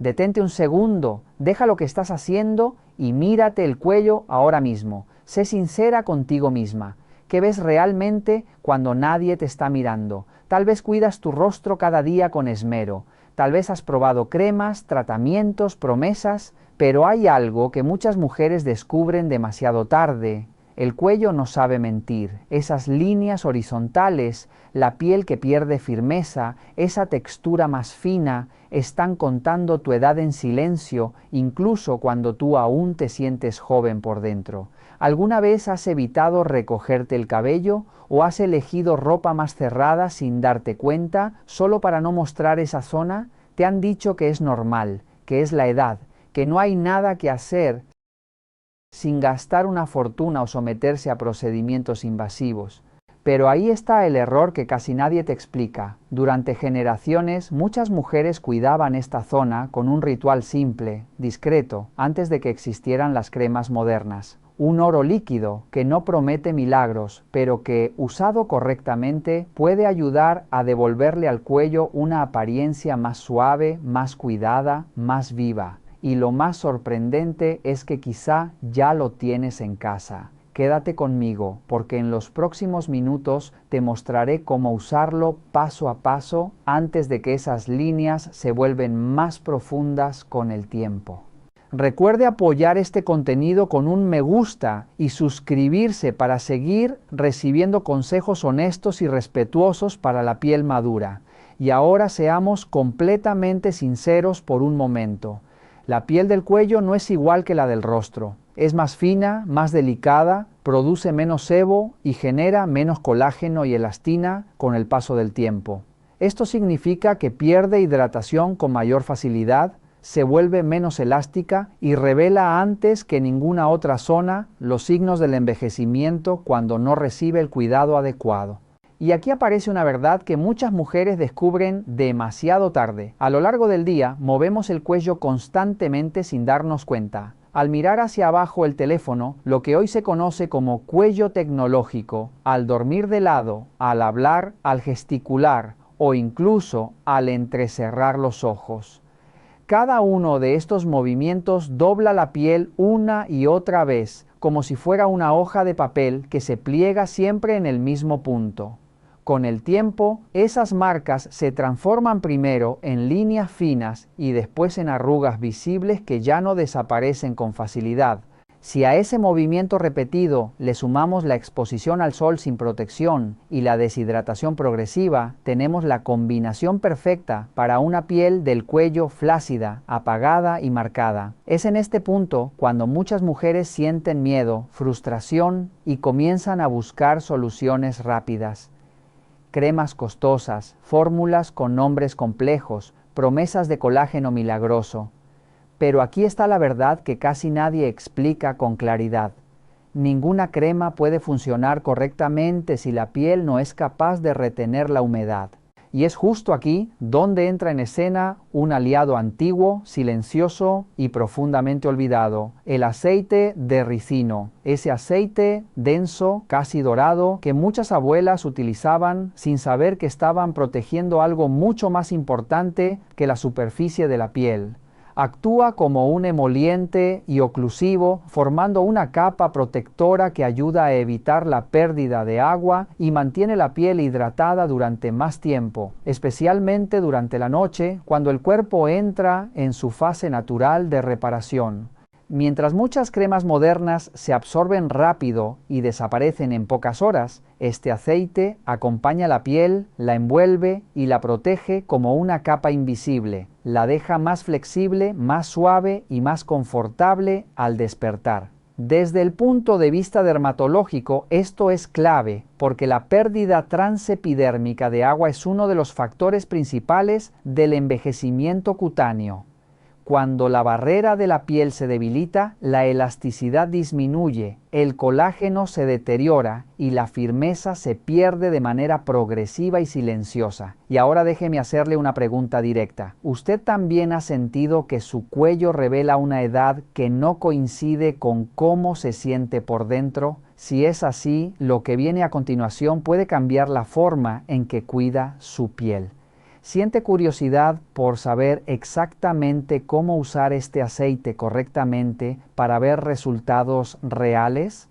Detente un segundo, deja lo que estás haciendo y mírate el cuello ahora mismo. Sé sincera contigo misma. ¿Qué ves realmente cuando nadie te está mirando? Tal vez cuidas tu rostro cada día con esmero. Tal vez has probado cremas, tratamientos, promesas, pero hay algo que muchas mujeres descubren demasiado tarde. El cuello no sabe mentir. Esas líneas horizontales, la piel que pierde firmeza, esa textura más fina, están contando tu edad en silencio, incluso cuando tú aún te sientes joven por dentro. ¿Alguna vez has evitado recogerte el cabello o has elegido ropa más cerrada sin darte cuenta, solo para no mostrar esa zona? Te han dicho que es normal, que es la edad, que no hay nada que hacer sin gastar una fortuna o someterse a procedimientos invasivos. Pero ahí está el error que casi nadie te explica. Durante generaciones, muchas mujeres cuidaban esta zona con un ritual simple, discreto, antes de que existieran las cremas modernas. Un oro líquido que no promete milagros, pero que, usado correctamente, puede ayudar a devolverle al cuello una apariencia más suave, más cuidada, más viva. Y lo más sorprendente es que quizá ya lo tienes en casa. Quédate conmigo, porque en los próximos minutos te mostraré cómo usarlo paso a paso antes de que esas líneas se vuelven más profundas con el tiempo. Recuerde apoyar este contenido con un me gusta y suscribirse para seguir recibiendo consejos honestos y respetuosos para la piel madura. Y ahora seamos completamente sinceros por un momento. La piel del cuello no es igual que la del rostro. Es más fina, más delicada, produce menos sebo y genera menos colágeno y elastina con el paso del tiempo. Esto significa que pierde hidratación con mayor facilidad, se vuelve menos elástica y revela antes que ninguna otra zona los signos del envejecimiento cuando no recibe el cuidado adecuado. Y aquí aparece una verdad que muchas mujeres descubren demasiado tarde. A lo largo del día movemos el cuello constantemente sin darnos cuenta. Al mirar hacia abajo el teléfono, lo que hoy se conoce como cuello tecnológico, al dormir de lado, al hablar, al gesticular o incluso al entrecerrar los ojos. Cada uno de estos movimientos dobla la piel una y otra vez, como si fuera una hoja de papel que se pliega siempre en el mismo punto. Con el tiempo, esas marcas se transforman primero en líneas finas y después en arrugas visibles que ya no desaparecen con facilidad. Si a ese movimiento repetido le sumamos la exposición al sol sin protección y la deshidratación progresiva, tenemos la combinación perfecta para una piel del cuello flácida, apagada y marcada. Es en este punto cuando muchas mujeres sienten miedo, frustración y comienzan a buscar soluciones rápidas. Cremas costosas, fórmulas con nombres complejos, promesas de colágeno milagroso. Pero aquí está la verdad que casi nadie explica con claridad. Ninguna crema puede funcionar correctamente si la piel no es capaz de retener la humedad. Y es justo aquí donde entra en escena un aliado antiguo, silencioso y profundamente olvidado, el aceite de ricino. Ese aceite denso, casi dorado, que muchas abuelas utilizaban sin saber que estaban protegiendo algo mucho más importante que la superficie de la piel. Actúa como un emoliente y oclusivo, formando una capa protectora que ayuda a evitar la pérdida de agua y mantiene la piel hidratada durante más tiempo, especialmente durante la noche, cuando el cuerpo entra en su fase natural de reparación. Mientras muchas cremas modernas se absorben rápido y desaparecen en pocas horas, este aceite acompaña la piel, la envuelve y la protege como una capa invisible. La deja más flexible, más suave y más confortable al despertar. Desde el punto de vista dermatológico, esto es clave, porque la pérdida transepidérmica de agua es uno de los factores principales del envejecimiento cutáneo. Cuando la barrera de la piel se debilita, la elasticidad disminuye, el colágeno se deteriora y la firmeza se pierde de manera progresiva y silenciosa. Y ahora déjeme hacerle una pregunta directa. ¿Usted también ha sentido que su cuello revela una edad que no coincide con cómo se siente por dentro? Si es así, lo que viene a continuación puede cambiar la forma en que cuida su piel. ¿Siente curiosidad por saber exactamente cómo usar este aceite correctamente para ver resultados reales?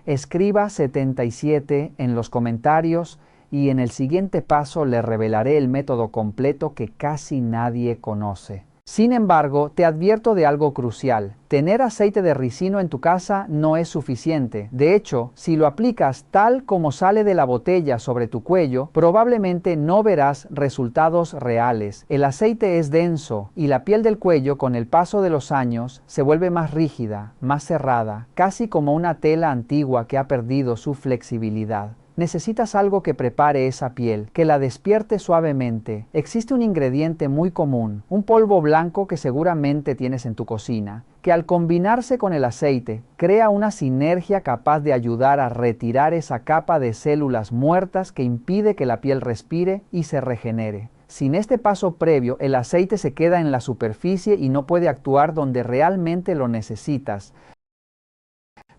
Escriba 77 en los comentarios y en el siguiente paso le revelaré el método completo que casi nadie conoce. Sin embargo, te advierto de algo crucial. Tener aceite de ricino en tu casa no es suficiente. De hecho, si lo aplicas tal como sale de la botella sobre tu cuello, probablemente no verás resultados reales. El aceite es denso y la piel del cuello, con el paso de los años, se vuelve más rígida, más cerrada, casi como una tela antigua que ha perdido su flexibilidad. Necesitas algo que prepare esa piel, que la despierte suavemente. Existe un ingrediente muy común, un polvo blanco que seguramente tienes en tu cocina, que al combinarse con el aceite, crea una sinergia capaz de ayudar a retirar esa capa de células muertas que impide que la piel respire y se regenere. Sin este paso previo, el aceite se queda en la superficie y no puede actuar donde realmente lo necesitas.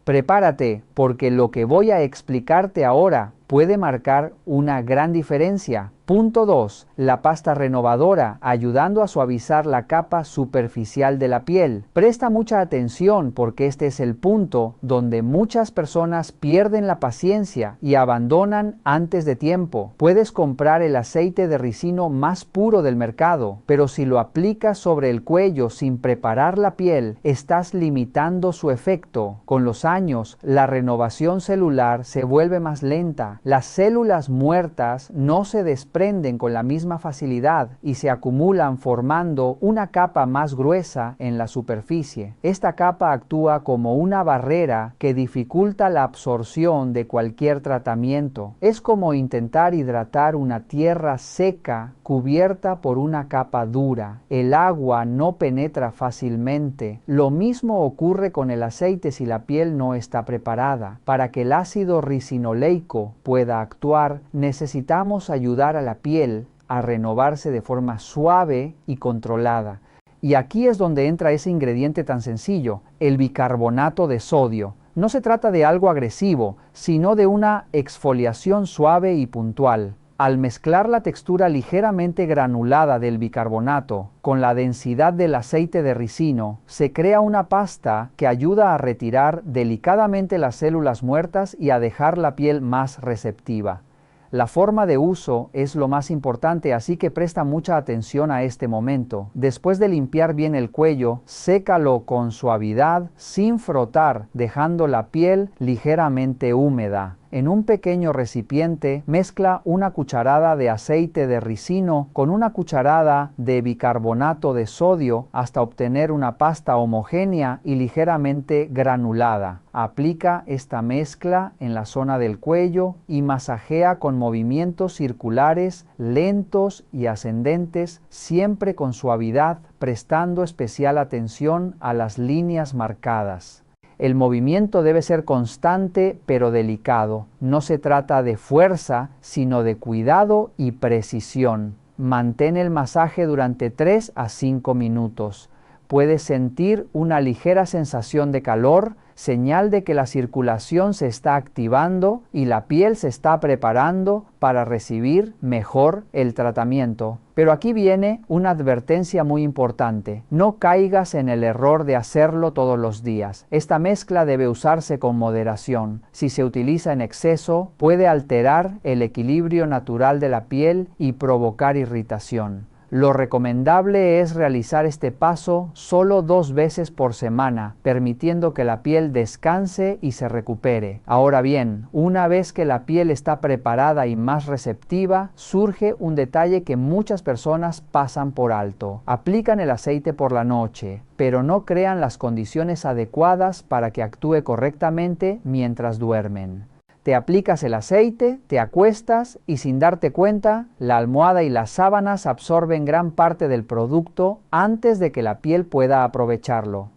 Prepárate, porque lo que voy a explicarte ahora puede marcar una gran diferencia. Punto 2. La pasta renovadora, ayudando a suavizar la capa superficial de la piel. Presta mucha atención porque este es el punto donde muchas personas pierden la paciencia y abandonan antes de tiempo. Puedes comprar el aceite de ricino más puro del mercado, pero si lo aplicas sobre el cuello sin preparar la piel, estás limitando su efecto. Con los años, la renovación celular se vuelve más lenta. Las células muertas no se desprenden con la misma facilidad y se acumulan formando una capa más gruesa en la superficie. Esta capa actúa como una barrera que dificulta la absorción de cualquier tratamiento. Es como intentar hidratar una tierra seca cubierta por una capa dura. El agua no penetra fácilmente. Lo mismo ocurre con el aceite si la piel no está preparada. Para que el ácido ricinoleico pueda actuar, necesitamos ayudar a la piel a renovarse de forma suave y controlada. Y aquí es donde entra ese ingrediente tan sencillo, el bicarbonato de sodio. No se trata de algo agresivo, sino de una exfoliación suave y puntual. Al mezclar la textura ligeramente granulada del bicarbonato con la densidad del aceite de ricino, se crea una pasta que ayuda a retirar delicadamente las células muertas y a dejar la piel más receptiva. La forma de uso es lo más importante, así que presta mucha atención a este momento. Después de limpiar bien el cuello, sécalo con suavidad sin frotar, dejando la piel ligeramente húmeda. En un pequeño recipiente, mezcla una cucharada de aceite de ricino con una cucharada de bicarbonato de sodio hasta obtener una pasta homogénea y ligeramente granulada. Aplica esta mezcla en la zona del cuello y masajea con movimientos circulares, lentos y ascendentes, siempre con suavidad, prestando especial atención a las líneas marcadas. El movimiento debe ser constante pero delicado. No se trata de fuerza, sino de cuidado y precisión. Mantén el masaje durante 3 a 5 minutos. Puedes sentir una ligera sensación de calor, señal de que la circulación se está activando y la piel se está preparando para recibir mejor el tratamiento. Pero aquí viene una advertencia muy importante. No caigas en el error de hacerlo todos los días. Esta mezcla debe usarse con moderación. Si se utiliza en exceso, puede alterar el equilibrio natural de la piel y provocar irritación. Lo recomendable es realizar este paso solo 2 veces por semana, permitiendo que la piel descanse y se recupere. Ahora bien, una vez que la piel está preparada y más receptiva, surge un detalle que muchas personas pasan por alto. Aplican el aceite por la noche, pero no crean las condiciones adecuadas para que actúe correctamente mientras duermen. Te aplicas el aceite, te acuestas y sin darte cuenta, la almohada y las sábanas absorben gran parte del producto antes de que la piel pueda aprovecharlo.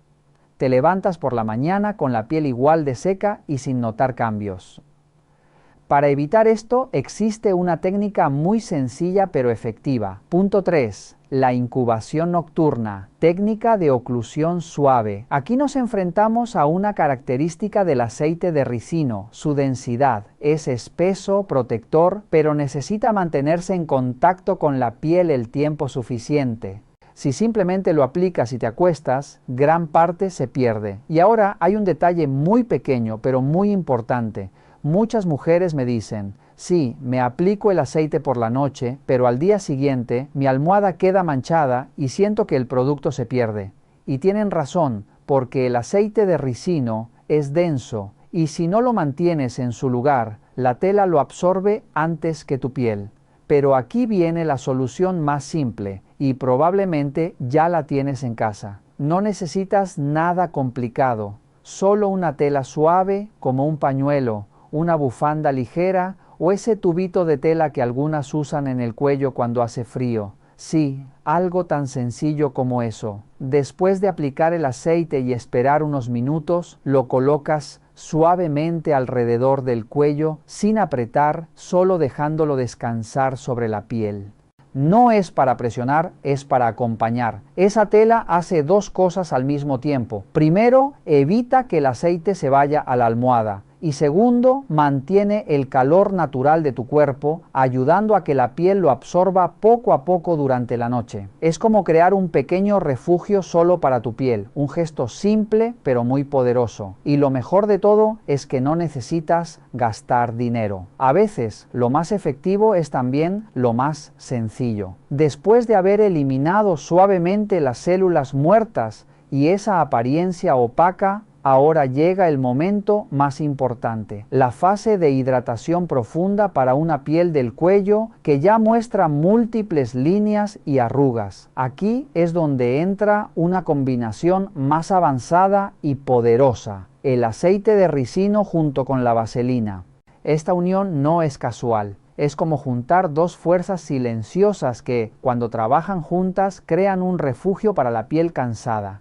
Te levantas por la mañana con la piel igual de seca y sin notar cambios. Para evitar esto, existe una técnica muy sencilla pero efectiva. Punto 3. La incubación nocturna, técnica de oclusión suave. Aquí nos enfrentamos a una característica del aceite de ricino, su densidad. Es espeso, protector, pero necesita mantenerse en contacto con la piel el tiempo suficiente. Si simplemente lo aplicas y te acuestas, gran parte se pierde. Y ahora hay un detalle muy pequeño, pero muy importante. Muchas mujeres me dicen, sí, me aplico el aceite por la noche, pero al día siguiente mi almohada queda manchada y siento que el producto se pierde. Y tienen razón, porque el aceite de ricino es denso y si no lo mantienes en su lugar, la tela lo absorbe antes que tu piel. Pero aquí viene la solución más simple y probablemente ya la tienes en casa. No necesitas nada complicado, solo una tela suave como un pañuelo, una bufanda ligera o ese tubito de tela que algunas usan en el cuello cuando hace frío. Sí, algo tan sencillo como eso. Después de aplicar el aceite y esperar unos minutos, lo colocas suavemente alrededor del cuello, sin apretar, solo dejándolo descansar sobre la piel. No es para presionar, es para acompañar. Esa tela hace dos cosas al mismo tiempo. Primero, evita que el aceite se vaya a la almohada. Y segundo, mantiene el calor natural de tu cuerpo, ayudando a que la piel lo absorba poco a poco durante la noche. Es como crear un pequeño refugio solo para tu piel, un gesto simple pero muy poderoso. Y lo mejor de todo es que no necesitas gastar dinero. A veces, lo más efectivo es también lo más sencillo. Después de haber eliminado suavemente las células muertas y esa apariencia opaca, ahora llega el momento más importante, la fase de hidratación profunda para una piel del cuello que ya muestra múltiples líneas y arrugas. Aquí es donde entra una combinación más avanzada y poderosa, el aceite de ricino junto con la vaselina. Esta unión no es casual. Es como juntar dos fuerzas silenciosas que, cuando trabajan juntas, crean un refugio para la piel cansada.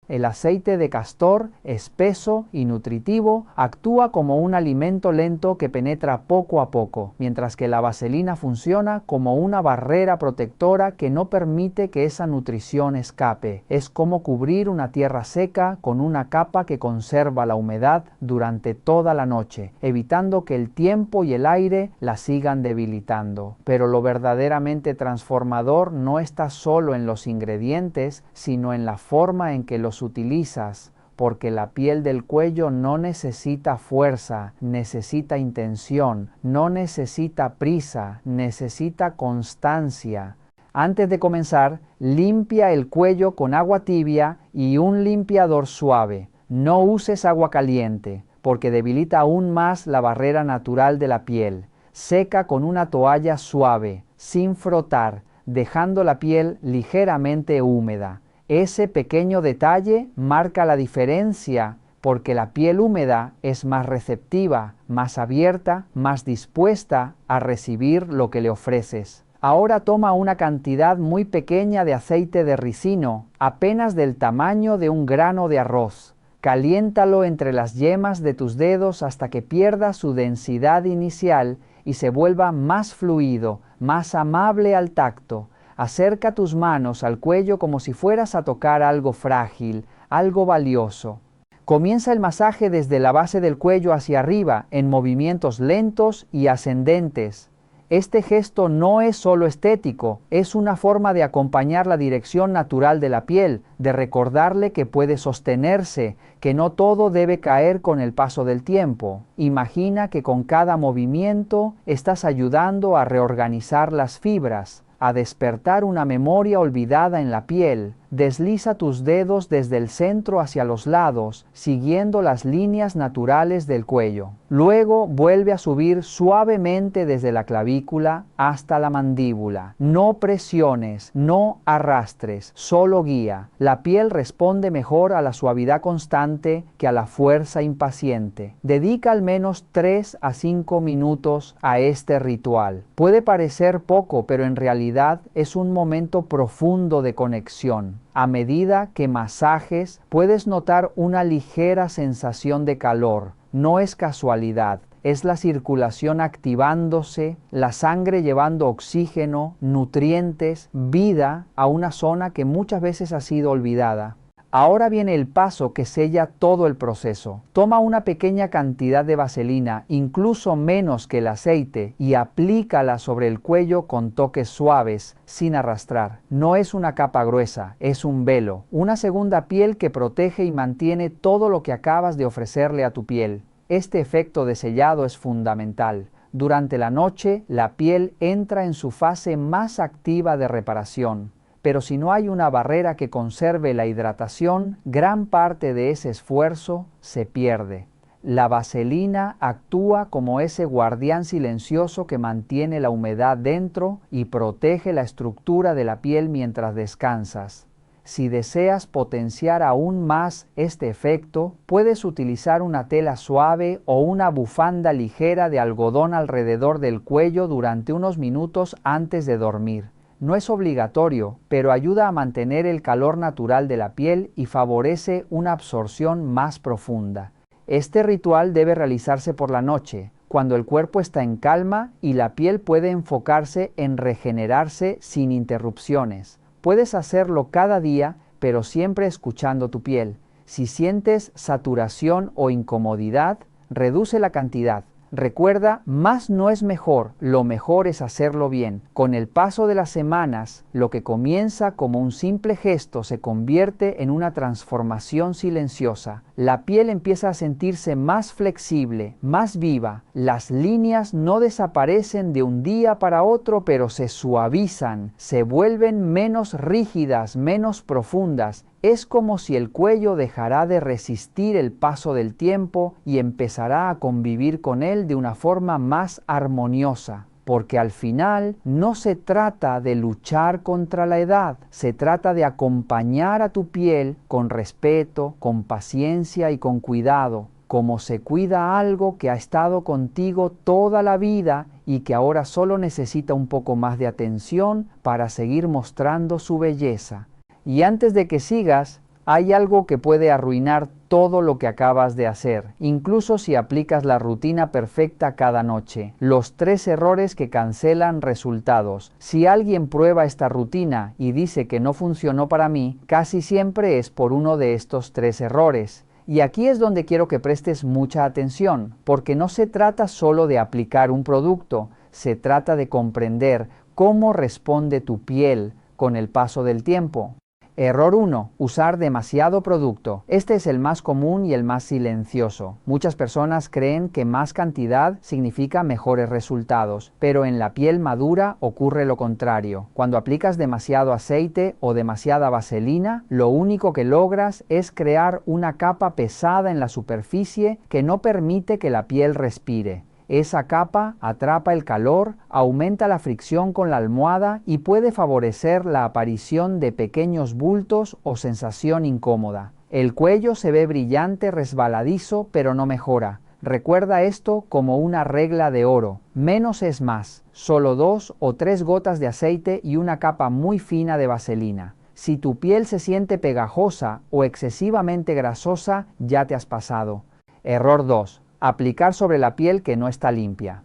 El aceite de castor, espeso y nutritivo, actúa como un alimento lento que penetra poco a poco, mientras que la vaselina funciona como una barrera protectora que no permite que esa nutrición escape. Es como cubrir una tierra seca con una capa que conserva la humedad durante toda la noche, evitando que el tiempo y el aire la sigan debilitando. Pero lo verdaderamente transformador no está solo en los ingredientes, sino en la forma en que los utilizas, porque la piel del cuello no necesita fuerza, necesita intención, no necesita prisa, necesita constancia. Antes de comenzar, limpia el cuello con agua tibia y un limpiador suave. No uses agua caliente, porque debilita aún más la barrera natural de la piel. Seca con una toalla suave, sin frotar, dejando la piel ligeramente húmeda. Ese pequeño detalle marca la diferencia porque la piel húmeda es más receptiva, más abierta, más dispuesta a recibir lo que le ofreces. Ahora toma una cantidad muy pequeña de aceite de ricino, apenas del tamaño de un grano de arroz. Caliéntalo entre las yemas de tus dedos hasta que pierda su densidad inicial y se vuelva más fluido, más amable al tacto. Acerca tus manos al cuello como si fueras a tocar algo frágil, algo valioso. Comienza el masaje desde la base del cuello hacia arriba, en movimientos lentos y ascendentes. Este gesto no es solo estético, es una forma de acompañar la dirección natural de la piel, de recordarle que puede sostenerse, que no todo debe caer con el paso del tiempo. Imagina que con cada movimiento estás ayudando a reorganizar las fibras, a despertar una memoria olvidada en la piel. Desliza tus dedos desde el centro hacia los lados, siguiendo las líneas naturales del cuello. Luego vuelve a subir suavemente desde la clavícula hasta la mandíbula. No presiones, no arrastres, solo guía. La piel responde mejor a la suavidad constante que a la fuerza impaciente. Dedica al menos 3 a 5 minutos a este ritual. Puede parecer poco, pero en realidad es un momento profundo de conexión. A medida que masajes, puedes notar una ligera sensación de calor. No es casualidad, Es la circulación activándose, la sangre llevando oxígeno, nutrientes, vida a una zona que muchas veces ha sido olvidada. Ahora viene el paso que sella todo el proceso. Toma una pequeña cantidad de vaselina, incluso menos que el aceite, y aplícala sobre el cuello con toques suaves, sin arrastrar. No es una capa gruesa, es un velo, una segunda piel que protege y mantiene todo lo que acabas de ofrecerle a tu piel. Este efecto de sellado es fundamental. Durante la noche, la piel entra en su fase más activa de reparación. Pero si no hay una barrera que conserve la hidratación, gran parte de ese esfuerzo se pierde. La vaselina actúa como ese guardián silencioso que mantiene la humedad dentro y protege la estructura de la piel mientras descansas. Si deseas potenciar aún más este efecto, puedes utilizar una tela suave o una bufanda ligera de algodón alrededor del cuello durante unos minutos antes de dormir. No es obligatorio, pero ayuda a mantener el calor natural de la piel y favorece una absorción más profunda. Este ritual debe realizarse por la noche, cuando el cuerpo está en calma y la piel puede enfocarse en regenerarse sin interrupciones. Puedes hacerlo cada día, pero siempre escuchando tu piel. Si sientes saturación o incomodidad, reduce la cantidad. Recuerda, más no es mejor, lo mejor es hacerlo bien. Con el paso de las semanas, lo que comienza como un simple gesto se convierte en una transformación silenciosa. La piel empieza a sentirse más flexible, más viva. Las líneas no desaparecen de un día para otro, pero se suavizan, se vuelven menos rígidas, menos profundas. Es como si el cuello dejará de resistir el paso del tiempo y empezará a convivir con él de una forma más armoniosa. Porque al final no se trata de luchar contra la edad, se trata de acompañar a tu piel con respeto, con paciencia y con cuidado, como se cuida algo que ha estado contigo toda la vida y que ahora solo necesita un poco más de atención para seguir mostrando su belleza. Y antes de que sigas, hay algo que puede arruinar todo lo que acabas de hacer, incluso si aplicas la rutina perfecta cada noche. Los 3 errores que cancelan resultados. Si alguien prueba esta rutina y dice que no funcionó para mí, casi siempre es por uno de estos 3 errores. Y aquí es donde quiero que prestes mucha atención, porque no se trata solo de aplicar un producto, se trata de comprender cómo responde tu piel con el paso del tiempo. Error 1. Usar demasiado producto. Este es el más común y el más silencioso. Muchas personas creen que más cantidad significa mejores resultados, pero en la piel madura ocurre lo contrario. Cuando aplicas demasiado aceite o demasiada vaselina, lo único que logras es crear una capa pesada en la superficie que no permite que la piel respire. Esa capa atrapa el calor, aumenta la fricción con la almohada y puede favorecer la aparición de pequeños bultos o sensación incómoda. El cuello se ve brillante, resbaladizo, pero no mejora. Recuerda esto como una regla de oro. Menos es más. Solo 2 o 3 gotas de aceite y una capa muy fina de vaselina. Si tu piel se siente pegajosa o excesivamente grasosa, ya te has pasado. Error 2. Aplicar sobre la piel que no está limpia.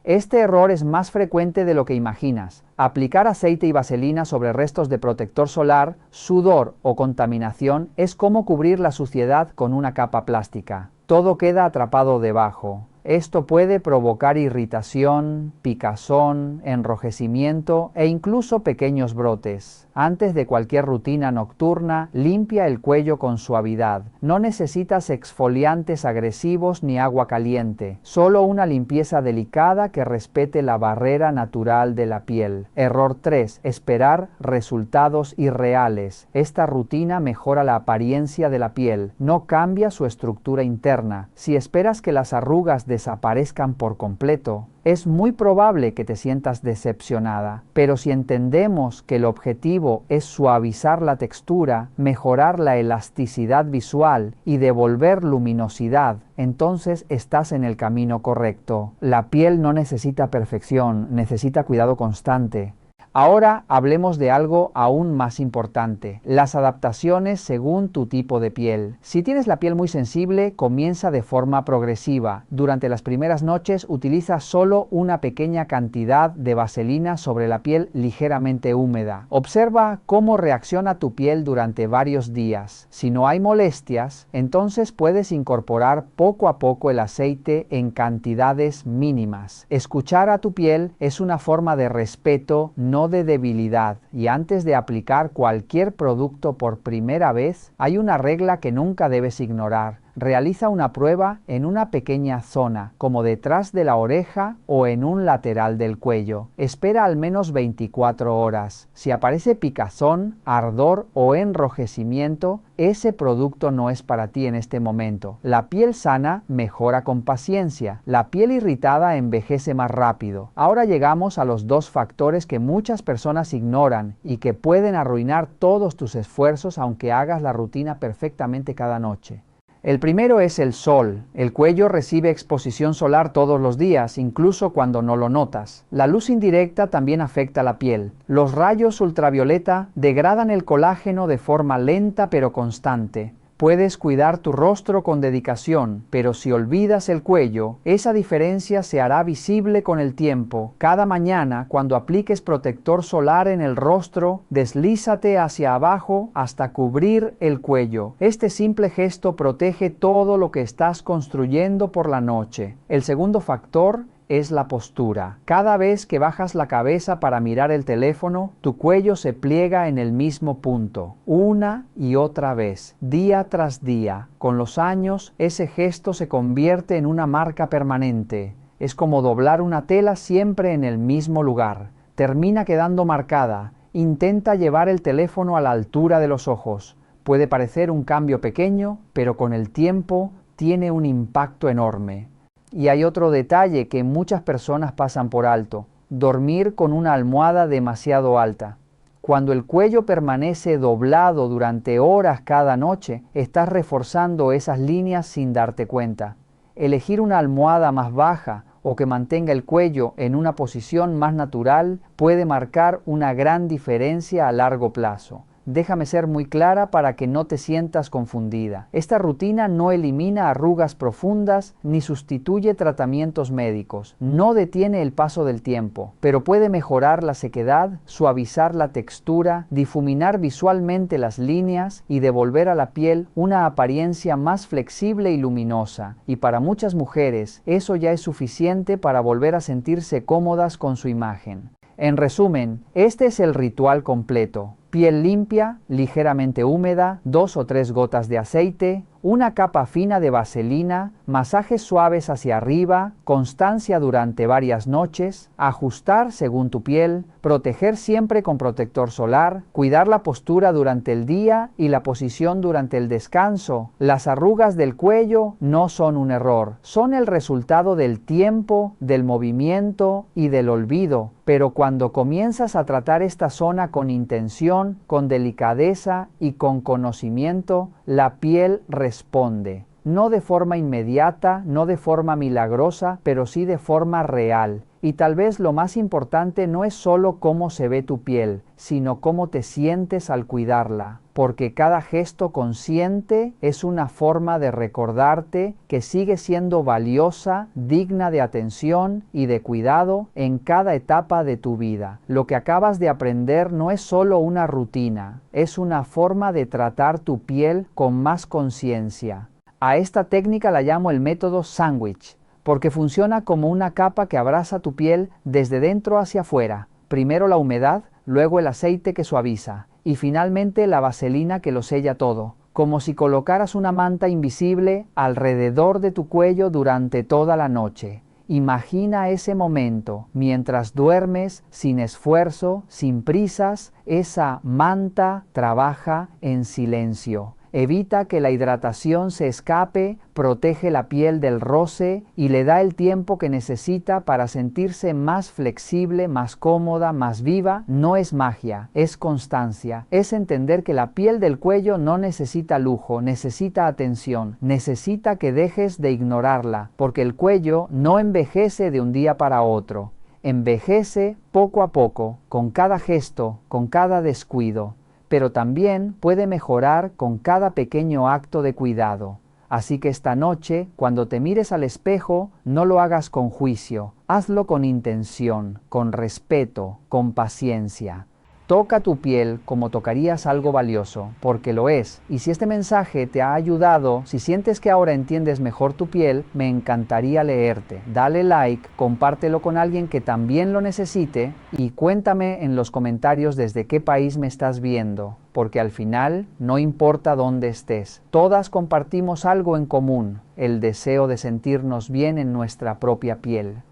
Este error es más frecuente de lo que imaginas. Aplicar aceite y vaselina sobre restos de protector solar, sudor o contaminación es como cubrir la suciedad con una capa plástica. Todo queda atrapado debajo. Esto puede provocar irritación, picazón, enrojecimiento e incluso pequeños brotes. Antes de cualquier rutina nocturna, limpia el cuello con suavidad. No necesitas exfoliantes agresivos ni agua caliente, solo una limpieza delicada que respete la barrera natural de la piel. Error 3. Esperar resultados irreales. Esta rutina mejora la apariencia de la piel, no cambia su estructura interna. Si esperas que las arrugas desaparezcan por completo, es muy probable que te sientas decepcionada, pero si entendemos que el objetivo es suavizar la textura, mejorar la elasticidad visual y devolver luminosidad, entonces estás en el camino correcto. La piel no necesita perfección, necesita cuidado constante. Ahora hablemos de algo aún más importante, las adaptaciones según tu tipo de piel. Si tienes la piel muy sensible, comienza de forma progresiva. Durante las primeras noches utiliza solo una pequeña cantidad de vaselina sobre la piel ligeramente húmeda. Observa cómo reacciona tu piel durante varios días. Si no hay molestias, entonces puedes incorporar poco a poco el aceite en cantidades mínimas. Escuchar a tu piel es una forma de respeto, no de debilidad, y antes de aplicar cualquier producto por primera vez, hay una regla que nunca debes ignorar. Realiza una prueba en una pequeña zona, como detrás de la oreja o en un lateral del cuello. Espera al menos 24 horas. Si aparece picazón, ardor o enrojecimiento, ese producto no es para ti en este momento. La piel sana mejora con paciencia. La piel irritada envejece más rápido. Ahora llegamos a los dos factores que muchas personas ignoran y que pueden arruinar todos tus esfuerzos aunque hagas la rutina perfectamente cada noche. El primero es el sol. El cuello recibe exposición solar todos los días, incluso cuando no lo notas. La luz indirecta también afecta la piel. Los rayos ultravioleta degradan el colágeno de forma lenta pero constante. Puedes cuidar tu rostro con dedicación, pero si olvidas el cuello, esa diferencia se hará visible con el tiempo. Cada mañana, cuando apliques protector solar en el rostro, deslízate hacia abajo hasta cubrir el cuello. Este simple gesto protege todo lo que estás construyendo por la noche. El segundo factor es la postura. Cada vez que bajas la cabeza para mirar el teléfono, tu cuello se pliega en el mismo punto, una y otra vez, día tras día. Con los años, ese gesto se convierte en una marca permanente. Es como doblar una tela siempre en el mismo lugar. Termina quedando marcada. Intenta llevar el teléfono a la altura de los ojos. Puede parecer un cambio pequeño, pero con el tiempo tiene un impacto enorme. Y hay otro detalle que muchas personas pasan por alto: dormir con una almohada demasiado alta. Cuando el cuello permanece doblado durante horas cada noche, estás reforzando esas líneas sin darte cuenta. Elegir una almohada más baja o que mantenga el cuello en una posición más natural puede marcar una gran diferencia a largo plazo. Déjame ser muy clara para que no te sientas confundida. Esta rutina no elimina arrugas profundas ni sustituye tratamientos médicos. No detiene el paso del tiempo, pero puede mejorar la sequedad, suavizar la textura, difuminar visualmente las líneas y devolver a la piel una apariencia más flexible y luminosa. Y para muchas mujeres, eso ya es suficiente para volver a sentirse cómodas con su imagen. En resumen, este es el ritual completo. Piel limpia, ligeramente húmeda, 2 o 3 gotas de aceite, una capa fina de vaselina, masajes suaves hacia arriba, constancia durante varias noches, ajustar según tu piel, proteger siempre con protector solar, cuidar la postura durante el día y la posición durante el descanso. Las arrugas del cuello no son un error, son el resultado del tiempo, del movimiento y del olvido. Pero cuando comienzas a tratar esta zona con intención, con delicadeza y con conocimiento, la piel responde. No de forma inmediata, no de forma milagrosa, pero sí de forma real. Y tal vez lo más importante no es solo cómo se ve tu piel, sino cómo te sientes al cuidarla. Porque cada gesto consciente es una forma de recordarte que sigues siendo valiosa, digna de atención y de cuidado en cada etapa de tu vida. Lo que acabas de aprender no es solo una rutina, es una forma de tratar tu piel con más conciencia. A esta técnica la llamo el método sándwich, porque funciona como una capa que abraza tu piel desde dentro hacia afuera. Primero la humedad, luego el aceite que suaviza, y finalmente la vaselina que lo sella todo, como si colocaras una manta invisible alrededor de tu cuello durante toda la noche. Imagina ese momento, mientras duermes, sin esfuerzo, sin prisas, esa manta trabaja en silencio. Evita que la hidratación se escape, protege la piel del roce y le da el tiempo que necesita para sentirse más flexible, más cómoda, más viva. No es magia, es constancia. Es entender que la piel del cuello no necesita lujo, necesita atención, necesita que dejes de ignorarla, porque el cuello no envejece de un día para otro. Envejece poco a poco, con cada gesto, con cada descuido, pero también puede mejorar con cada pequeño acto de cuidado. Así que esta noche, cuando te mires al espejo, no lo hagas con juicio, hazlo con intención, con respeto, con paciencia. Toca tu piel como tocarías algo valioso, porque lo es. Y si este mensaje te ha ayudado, si sientes que ahora entiendes mejor tu piel, me encantaría leerte. Dale like, compártelo con alguien que también lo necesite y cuéntame en los comentarios desde qué país me estás viendo, porque al final no importa dónde estés. Todas compartimos algo en común, el deseo de sentirnos bien en nuestra propia piel.